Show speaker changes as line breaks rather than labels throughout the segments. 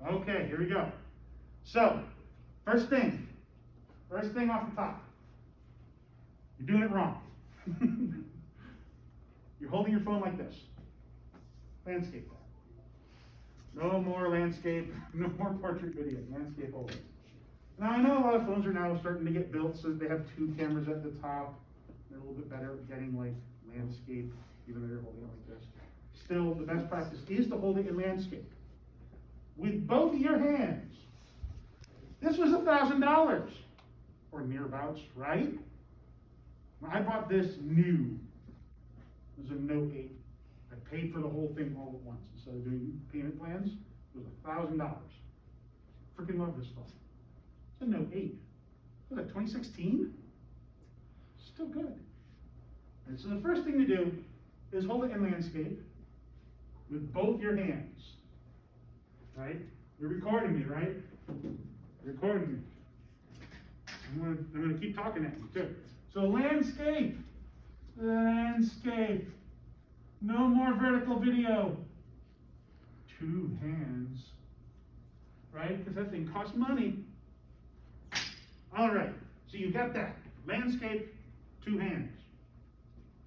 Okay, here we go. So, first thing off the top. You're doing it wrong. You're holding your phone like this. Landscape. No more landscape, no more portrait video, landscape always. Now I know a lot of phones are now starting to get built so that they have 2 cameras at the top. They're a little bit better at getting like landscape, even though you're holding it like this. Still, the best practice is to hold it in landscape. With both of your hands. This was $1,000, or nearabouts, right? When I bought this new, it was a Note 8. I paid for the whole thing all at once. Instead of doing payment plans, it was $1,000. Freaking love this phone. It's a Note 8. What was that, 2016? Still good. And so the first thing to do is hold it in landscape with both your hands. Right? You're recording me, right? You're recording me. I'm gonna keep talking at you too. So landscape. Landscape. No more vertical video. 2 hands. Right? Because that thing costs money. All right. So you got that. Landscape, 2 hands.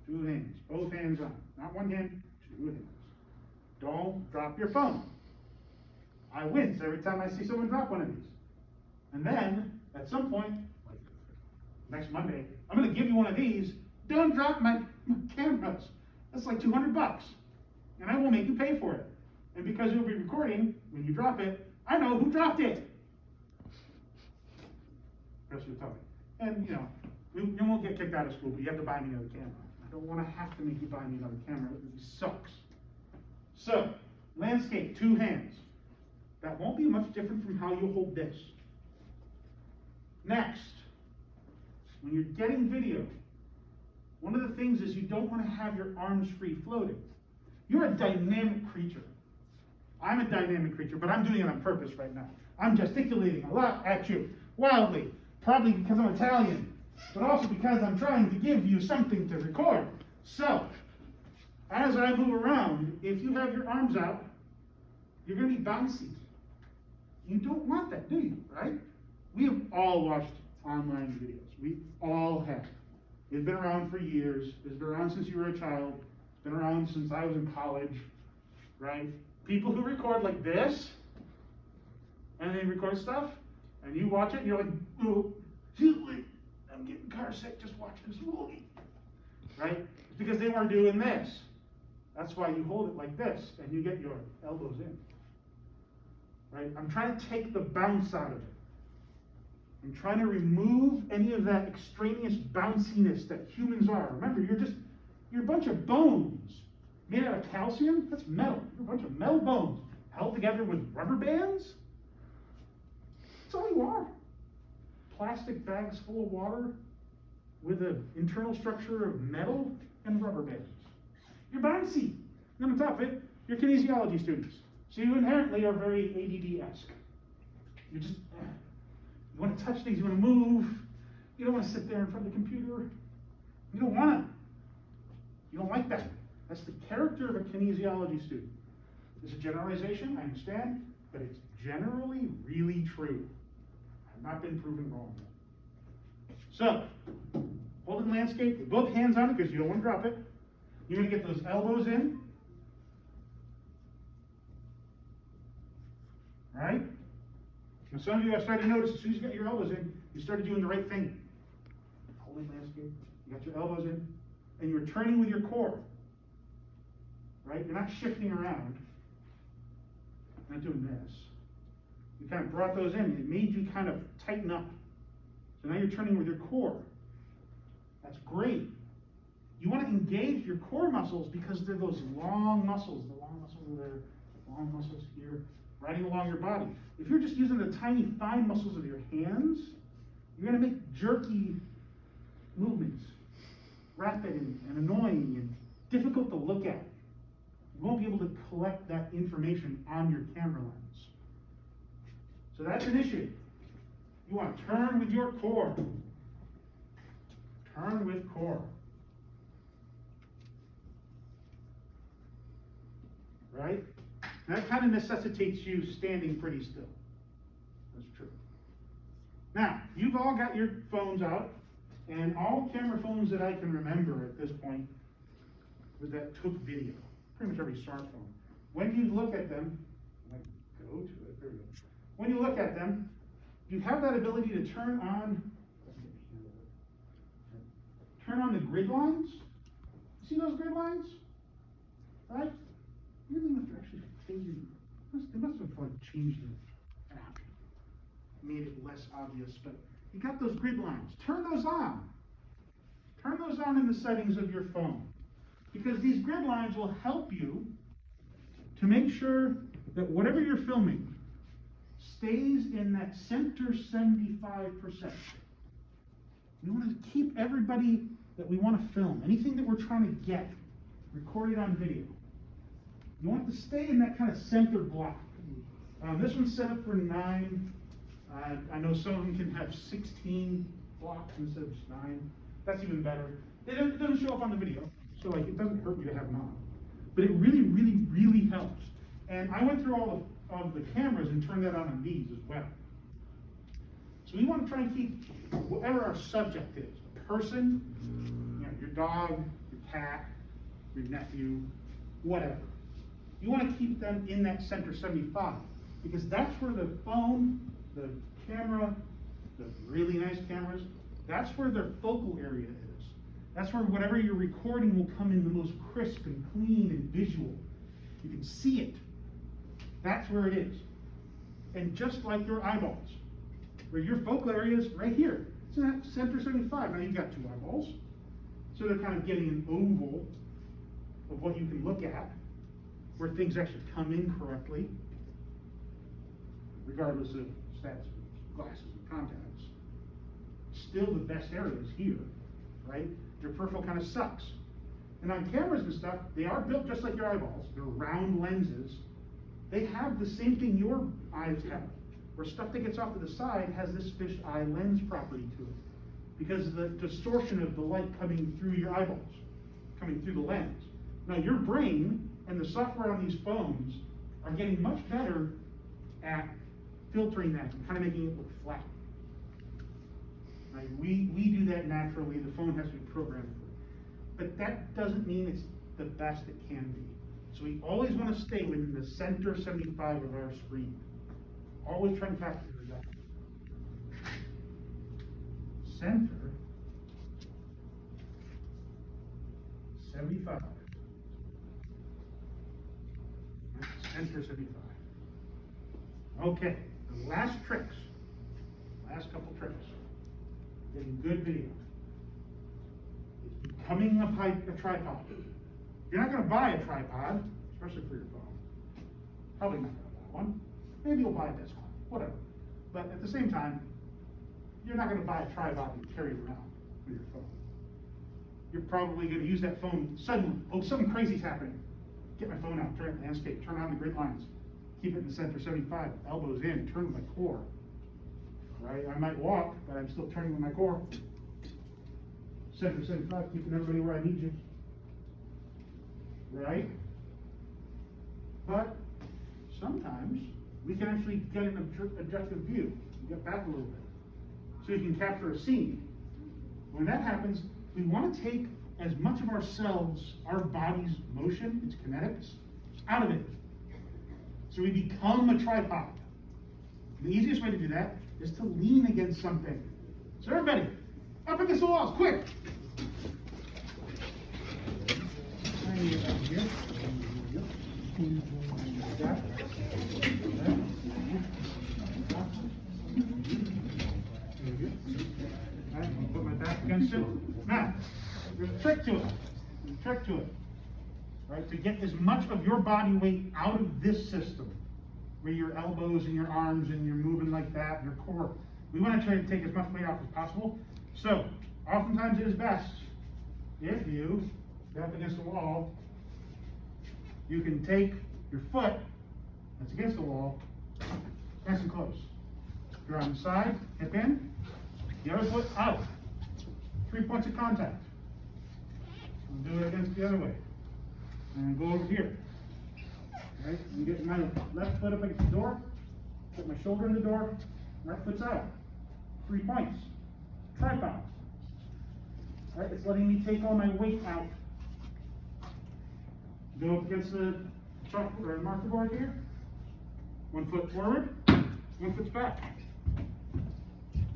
2 hands. Both hands on. Not 1 hand, 2 hands. Don't drop your phone. I wince every time I see someone drop one of these. And then, at some point, like next Monday, I'm going to give you one of these. Don't drop my cameras. That's like $200. And I will make you pay for it. And because you'll be recording, when you drop it, I know who dropped it. Rest of your tummy. And, you know, you won't get kicked out of school, but you have to buy me another camera. I don't want to have to make you buy me another camera. It sucks. So, landscape, 2 hands. That won't be much different from how you hold this. Next, when you're getting video, one of the things is you don't want to have your arms free floating. You're a dynamic creature. I'm a dynamic creature, but I'm doing it on purpose right now. I'm gesticulating a lot at you, wildly, probably because I'm Italian, but also because I'm trying to give you something to record. So, as I move around, if you have your arms out, you're going to be bouncy. You don't want that, do you, right? We have all watched online videos. We all have. It's been around for years. It's been around since you were a child. It's been around since I was in college, right? People who record like this, and they record stuff, and you watch it, and you're like, oh, I'm getting car sick just watching this movie, right? It's because they weren't doing this. That's why you hold it like this, and you get your elbows in. Right? I'm trying to take the bounce out of it. I'm trying to remove any of that extraneous bounciness that humans are. Remember, you're a bunch of bones made out of calcium. That's metal. You're a bunch of metal bones held together with rubber bands. That's all you are. Plastic bags full of water with an internal structure of metal and rubber bands. You're bouncy. And on top of it, you're kinesiology students. So you inherently are very ADD-esque. You you want to touch things, you want to move. You don't want to sit there in front of the computer. You don't want to. You don't like that. That's the character of a kinesiology student. It's a generalization, I understand, but it's generally really true. I've not been proven wrong yet. So, holding landscape with both hands on it because you don't want to drop it. You're going to get those elbows in. Right? Now some of you have started to notice as soon as you got your elbows in, you started doing the right thing. Holding landscape, you got your elbows in, and you're turning with your core. Right? You're not shifting around. You're not doing this. You kind of brought those in. It made you kind of tighten up. So now you're turning with your core. That's great. You want to engage your core muscles because they're those long muscles. The long muscles are there, long muscles here, riding along your body. If you're just using the tiny fine muscles of your hands, you're going to make jerky movements, rapid and annoying and difficult to look at. You won't be able to collect that information on your camera lens. So that's an issue. You want to turn with your core. Turn with core. Right? That kind of necessitates you standing pretty still. That's true. Now, you've all got your phones out, and all camera phones that I can remember at this point that took video, pretty much every smartphone. When you look at them, like go to it, there we go. When you look at them, you have that ability to turn on the grid lines. See those grid lines? Right? You really must have actually figured, they must have like changed the app, made it less obvious, but you got those grid lines. Turn those on. Turn those on in the settings of your phone, because these grid lines will help you to make sure that whatever you're filming stays in that center 75%. We want to keep everybody that we want to film, anything that we're trying to get recorded on video. You want it to stay in that kind of center block. This one's set up for 9. I know some of them can have 16 blocks instead of just 9. That's even better. It doesn't show up on the video, so like it doesn't hurt you to have them on. But it really, really, really helps. And I went through all of the cameras and turned that on these as well. So we want to try and keep whatever our subject is, a person, you know, your dog, your cat, your nephew, whatever. You want to keep them in that center 75, because that's where the phone, the camera, the really nice cameras, that's where their focal area is. That's where whatever you're recording will come in the most crisp and clean and visual. You can see it. That's where it is. And just like your eyeballs, where your focal area is right here. It's in that center 75. Now you've got 2 eyeballs, so they're kind of getting an oval of what you can look at, where things actually come in correctly, regardless of stats, glasses, and contacts. Still the best area is here, right? Your peripheral kind of sucks. And on cameras and stuff, they are built just like your eyeballs. They're round lenses. They have the same thing your eyes have, where stuff that gets off to the side has this fish eye lens property to it, because of the distortion of the light coming through your eyeballs, coming through the lens. Now your brain and the software on these phones are getting much better at filtering that and kind of making it look flat. Right? We do that naturally. The phone has to be programmed for it. But that doesn't mean it's the best it can be. So we always want to stay within the center 75 of our screen. Always try and capture that. Center 75. Center 75. Okay, the last tricks. Last couple tricks. Getting good video. It's becoming a tripod. If you're not going to buy a tripod, especially for your phone, probably not going to buy one. Maybe you'll buy a discount, whatever. But at the same time, you're not going to buy a tripod and carry it around with your phone. You're probably going to use that phone suddenly. Oh, something crazy's happening. Get my phone out, turn it landscape, turn on the grid lines, keep it in the center 75, elbows in, turn with my core. Right? I might walk, but I'm still turning with my core. Center 75, keeping everybody where I need you. Right? But sometimes we can actually get an objective view, get back a little bit, so you can capture a scene. When that happens, we want to take as much of ourselves, our body's motion, its kinetics, out of it. So we become a tripod. The easiest way to do that is to lean against something. So everybody, up against the walls, quick! Put my back against it. Now, there's a trick to it. There's a trick to it. Right? To get as much of your body weight out of this system, where your elbows and your arms and you're moving like that, your core. We want to try to take as much weight off as possible. So, oftentimes it is best if you get up against the wall, you can take your foot that's against the wall, nice and close. You're on the side, hip in, the other foot out. 3 points of contact. We'll do it against the other way. And go over here. Right? I'm getting my left foot up against the door, put my shoulder in the door, right foot's out. 3 points. Tripod. Right? It's letting me take all my weight out. Go up against the chalk or marker board here. 1 foot forward, 1 foot's back.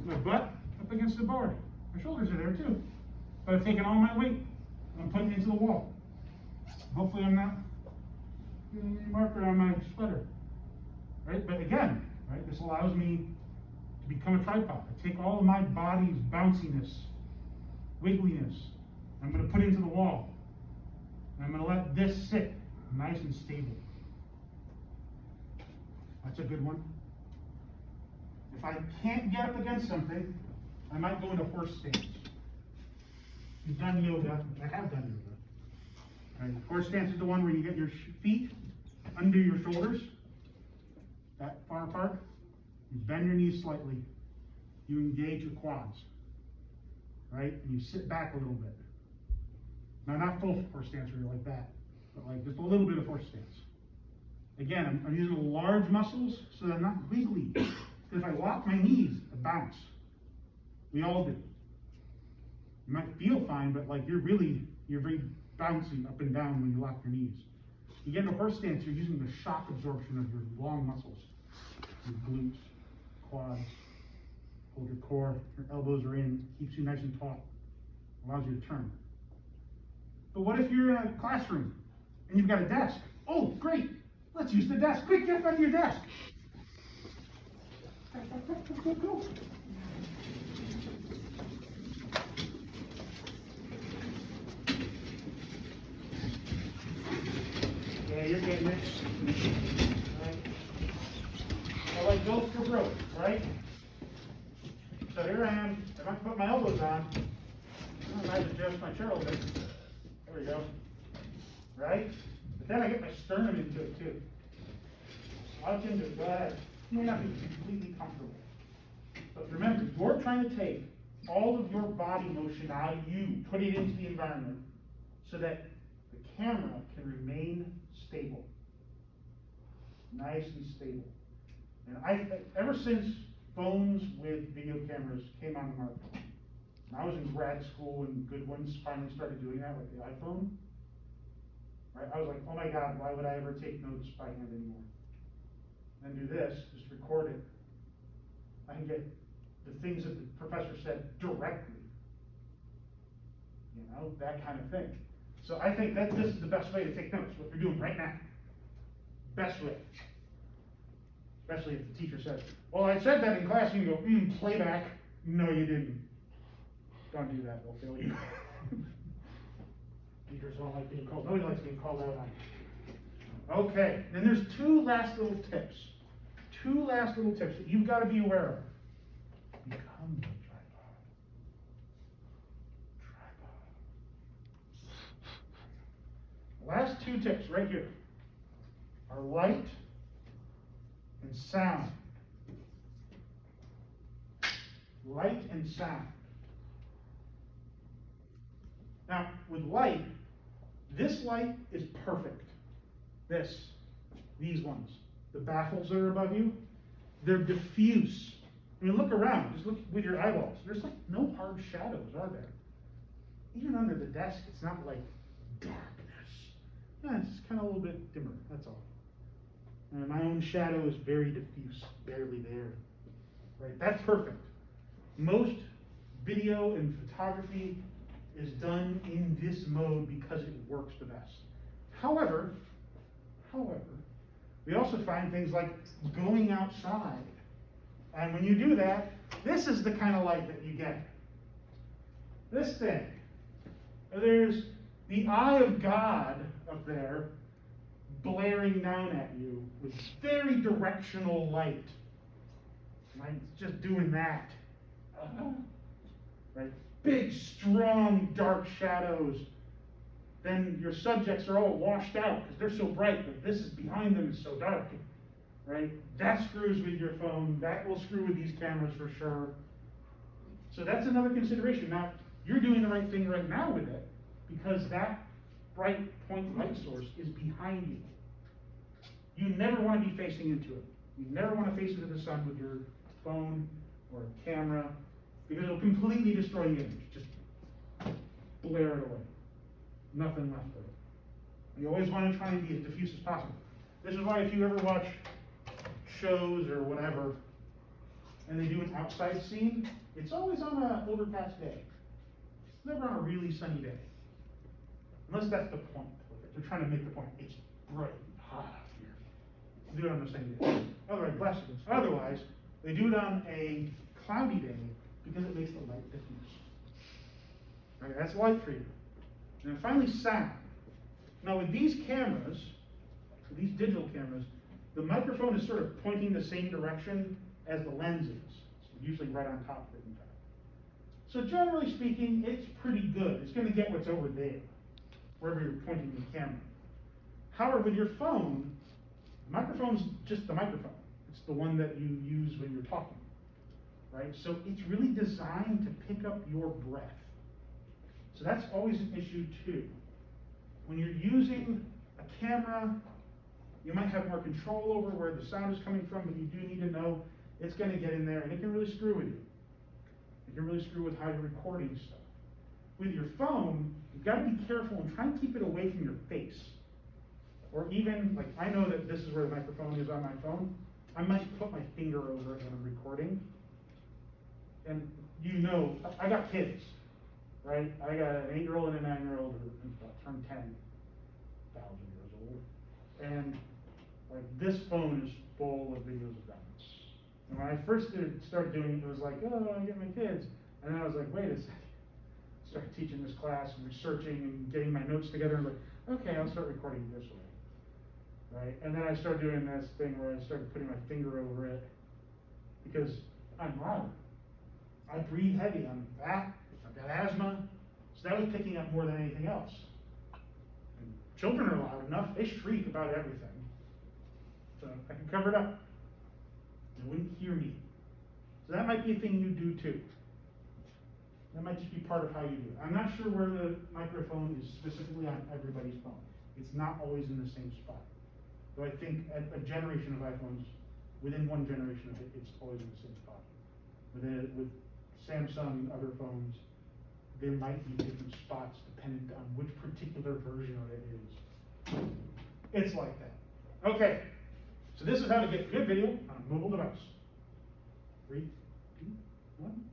My butt up against the board. My shoulders are there too. But I've taken all my weight and I'm putting it into the wall. Hopefully I'm not getting any marker on my sweater. Right? But again, right, this allows me to become a tripod. I take all of my body's bounciness, wiggliness, I'm going to put it into the wall. And I'm going to let this sit nice and stable. That's a good one. If I can't get up against something, I might go into horse stance. You've done yoga. I have done yoga. Right. Horse stance is the one where you get your feet under your shoulders, that far apart. You bend your knees slightly. You engage your quads. Right? And you sit back a little bit. Now, not full horse stance really like that, but like just a little bit of horse stance. Again, I'm using the large muscles so that I'm not wiggly. Because if I lock my knees, I bounce. We all do. You might feel fine, but like you're very bouncy up and down when you lock your knees. You get in a horse stance, you're using the shock absorption of your long muscles. Your glutes, quads, hold your core, your elbows are in, keeps you nice and taut, allows you to turn. But what if you're in a classroom and you've got a desk? Oh, great. Let's use the desk. Quick, get back to your desk. Go. Yeah, you're getting it. Right. I like go for broke, right? So here I am. If I put my elbows on, I might adjust my chair a little bit. There we go. Right? But then I get my sternum into it too. Slouch into it. Go ahead. You may not be completely comfortable. But remember, you're trying to take all of your body motion out of you, put it into the environment, so that the camera can remain stable. Nice and stable. And ever since phones with video cameras came on the market, and I was in grad school and good ones finally started doing that, like the iPhone, right? I was like, oh my God, why would I ever take notes by hand anymore? And do this, just record it. I can get the things that the professor said directly. You know, that kind of thing. So I think that this is the best way to take notes, what you're doing right now. Best way. Especially if the teacher says, well, I said that in class, and you go, playback. No, you didn't. Don't do that, they'll fail you. Teachers don't like being called, nobody likes being called out on. Okay, then there's two last little tips. Two last little tips that you've got to be aware of. Become the tripod. The last two tips right here are light and sound. Light and sound. Now, with light, this light is perfect. These ones, the baffles that are above you, they're diffuse. I mean, look around, just look with your eyeballs. There's like no hard shadows, are there? Even under the desk, it's not like darkness. Yeah, it's kind of a little bit dimmer, that's all. And my own shadow is very diffuse, barely there. Right, that's perfect. Most video and photography is done in this mode because it works the best. However, we also find things like going outside. And when you do that, this is the kind of light that you get. This thing. There's the eye of God up there blaring down at you with very directional light. Right? It's just doing that. Right? Big, strong, dark shadows. Then your subjects are all washed out because they're so bright, but this is behind them is so dark. Right? That screws with your phone. That will screw with these cameras for sure. So that's another consideration. Now, you're doing the right thing right now with it because that bright point light source is behind you. You never want to be facing into it. You never want to face into the sun with your phone or a camera, because it'll completely destroy the image. Just blare it away. Nothing left of it. You always want to try and be as diffuse as possible. This is why if you ever watch shows or whatever, and they do an outside scene, it's always on an overcast day. It's never on a really sunny day. Unless that's the point. They're trying to make the point. It's bright and hot out here. Do it on a sunny day. Otherwise, they do it on a cloudy day because it makes the light diffuse. Okay, that's light for you. And then finally, sound. Now with these cameras, with these digital cameras, the microphone is sort of pointing the same direction as the lens is. It's usually right on top of it, in fact. So generally speaking, it's pretty good. It's going to get what's over there, wherever you're pointing the camera. However, with your phone, the microphone's just the microphone. It's the one that you use when you're talking, right? So it's really designed to pick up your breath. So that's always an issue too. When you're using a camera, you might have more control over where the sound is coming from, but you do need to know it's going to get in there, and it can really screw with you. It can really screw with how you're recording stuff. With your phone, you've got to be careful and try and keep it away from your face. Or even, like, I know that this is where the microphone is on my phone. I might put my finger over it when I'm recording. And you know, I got kids, right? I got an 8-year-old and a 9-year-old who turned 10,000 years old. And like, this phone is full of videos of them. And when I first started doing it, it was like, oh, I get my kids. And then I was like, wait a second. Started teaching this class and researching and getting my notes together and like, okay, I'll start recording this way. Right? And then I started doing this thing where I started putting my finger over it because I'm loud. I breathe heavy. I'm fat. I've got asthma. So that was picking up more than anything else. And children are loud enough. They shriek about everything. So I can cover it up. They wouldn't hear me. So that might be a thing you do too. That might just be part of how you do it. I'm not sure where the microphone is specifically on everybody's phone. It's not always in the same spot. Though I think a generation of iPhones, within one generation of it, it's always in the same spot. With Samsung and other phones, there might be different spots depending on which particular version of it is. It's like that. Okay, so this is how to get good video on a mobile device. 3, 2, 1.